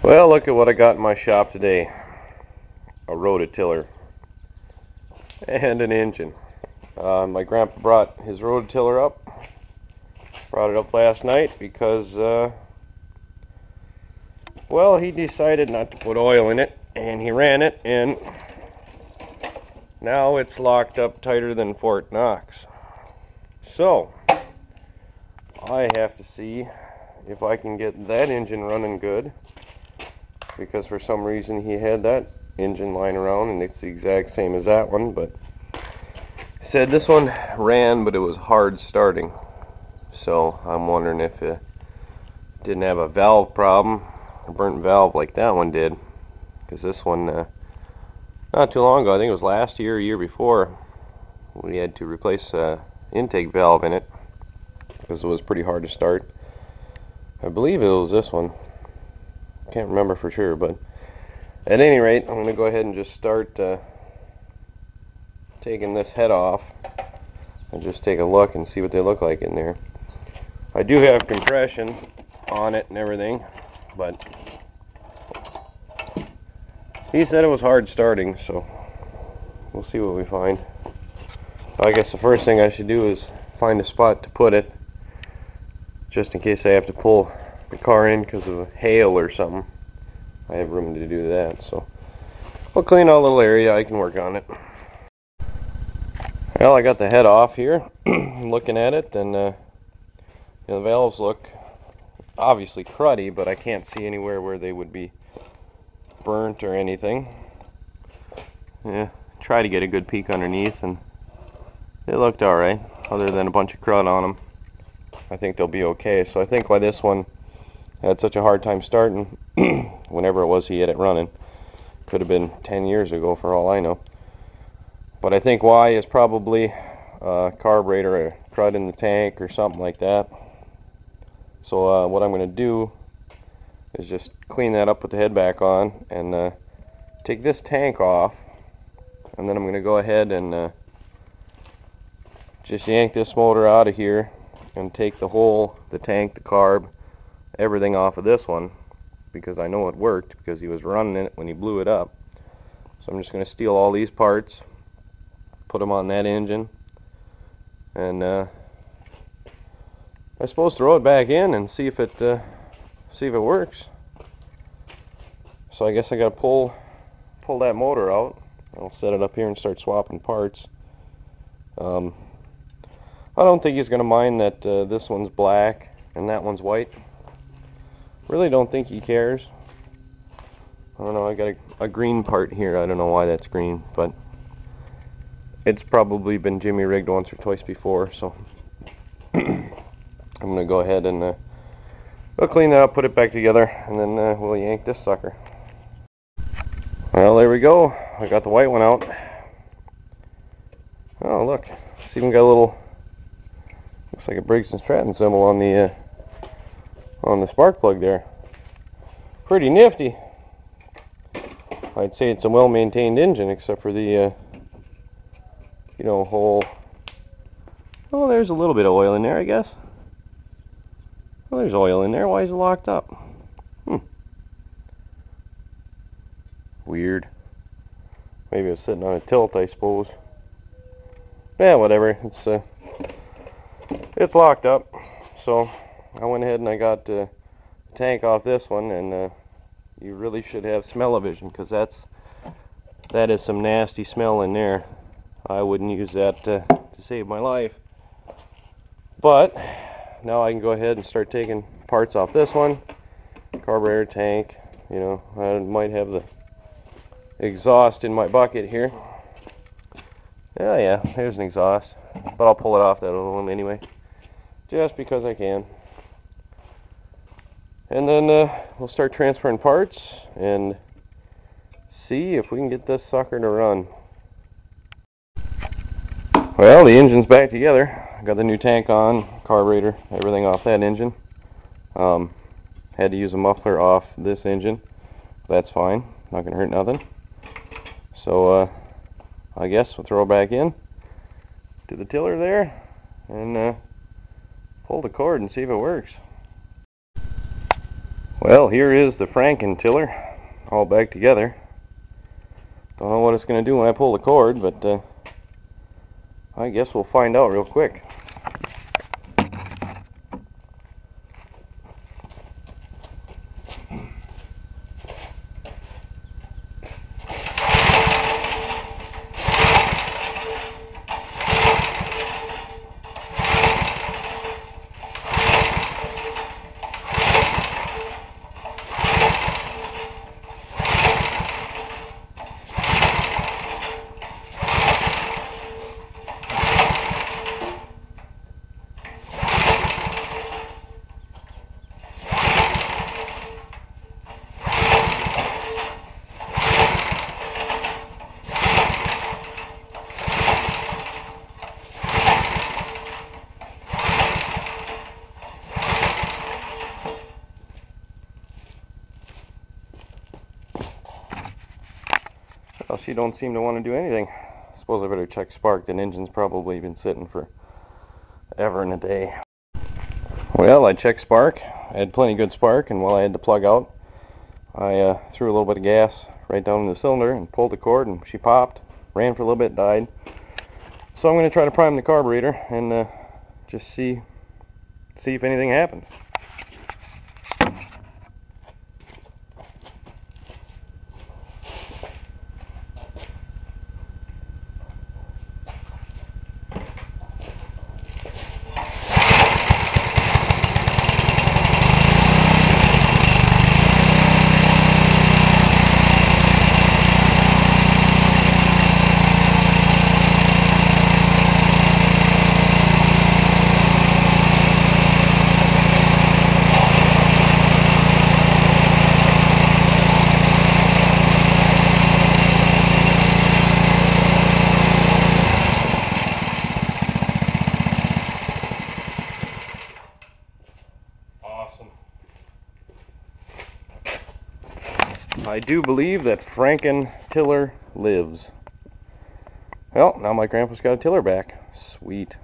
Well, look at what I got in my shop today. A rototiller and an engine. My grandpa brought his rototiller up. Brought it up last night because, well, he decided not to put oil in it, and he ran it, and now it's locked up tighter than Fort Knox. So, I have to see if I can get that engine running good, because for some reason he had that engine lying around and it's the exact same as that one, but he said this one ran but it was hard starting. So I'm wondering if it didn't have a valve problem, a burnt valve like that one did, because this one not too long ago, I think it was last year or year before, we had to replace an intake valve in it because it was pretty hard to start. I believe it was this one. Can't remember for sure, but at any rate, I'm going to go ahead and just start taking this head off and just take a look and see what they look like in there. I do have compression on it and everything, but he said it was hard starting, so we'll see what we find. I guess the first thing I should do is find a spot to put it, just in case I have to pull the car in because of hail or something. I have room to do that, so I'll clean out a little area. I can work on it. Well, I got the head off here. Looking at it, and the valves look obviously cruddy, but I can't see anywhere where they would be burnt or anything. Yeah, try to get a good peek underneath, and they looked alright, other than a bunch of crud on them. I think they'll be okay. So I think why this one had such a hard time starting, whenever it was he had it running, could have been 10 years ago for all I know. But I think why is probably carburetor or crud in the tank or something like that. So what I'm going to do is just clean that up with the head back on and take this tank off, and then I'm going to go ahead and just yank this motor out of here and take the whole, the tank, the carb, everything off of this one, because I know it worked because he was running it when he blew it up. So I'm just going to steal all these parts, put them on that engine, and I'm supposed to throw it back in and see if it works. So I guess I got to pull that motor out. I'll set it up here and start swapping parts. I don't think he's going to mind that this one's black and that one's white. Really don't think he cares. I don't know, I got a green part here. I don't know why that's green, but it's probably been jimmy rigged once or twice before, so I'm going to go ahead and we'll clean that up, put it back together, and then we'll yank this sucker. Well, there we go. I got the white one out. Oh, look. It's even got a little, looks like a Briggs & Stratton symbol on the spark plug there. Pretty nifty. I'd say it's a well-maintained engine, except for the whole, oh, there's a little bit of oil in there, I guess. Well, there's oil in there. Why is it locked up? Weird. Maybe it's sitting on a tilt, I suppose. Yeah, whatever. It's locked up. So I went ahead and I got the tank off this one, and you really should have smell-o-vision, because that is some nasty smell in there. I wouldn't use that to save my life. But now I can go ahead and start taking parts off this one. Carburetor, tank, I might have the exhaust in my bucket here. Yeah, there's an exhaust, but I'll pull it off that other one anyway, just because I can. And then we'll start transferring parts and see if we can get this sucker to run. Well, the engine's back together. I got the new tank on, carburetor, everything off that engine. Had to use a muffler off this engine. That's fine, not going to hurt nothing. So I guess we'll throw it back in to the tiller there and pull the cord and see if it works. Well, here is the Frankentiller all back together. Don't know what it's going to do when I pull the cord, but I guess we'll find out real quick. Well, she don't seem to want to do anything. I suppose I better check spark. The engine's probably been sitting for ever and a day. Well, I checked spark. I had plenty good spark, and while I had the plug out, I threw a little bit of gas right down in the cylinder and pulled the cord, and she popped, ran for a little bit, died. So I'm going to try to prime the carburetor and just see if anything happens. I do believe that Frankentiller lives. Well, now my grandpa's got a tiller back. Sweet.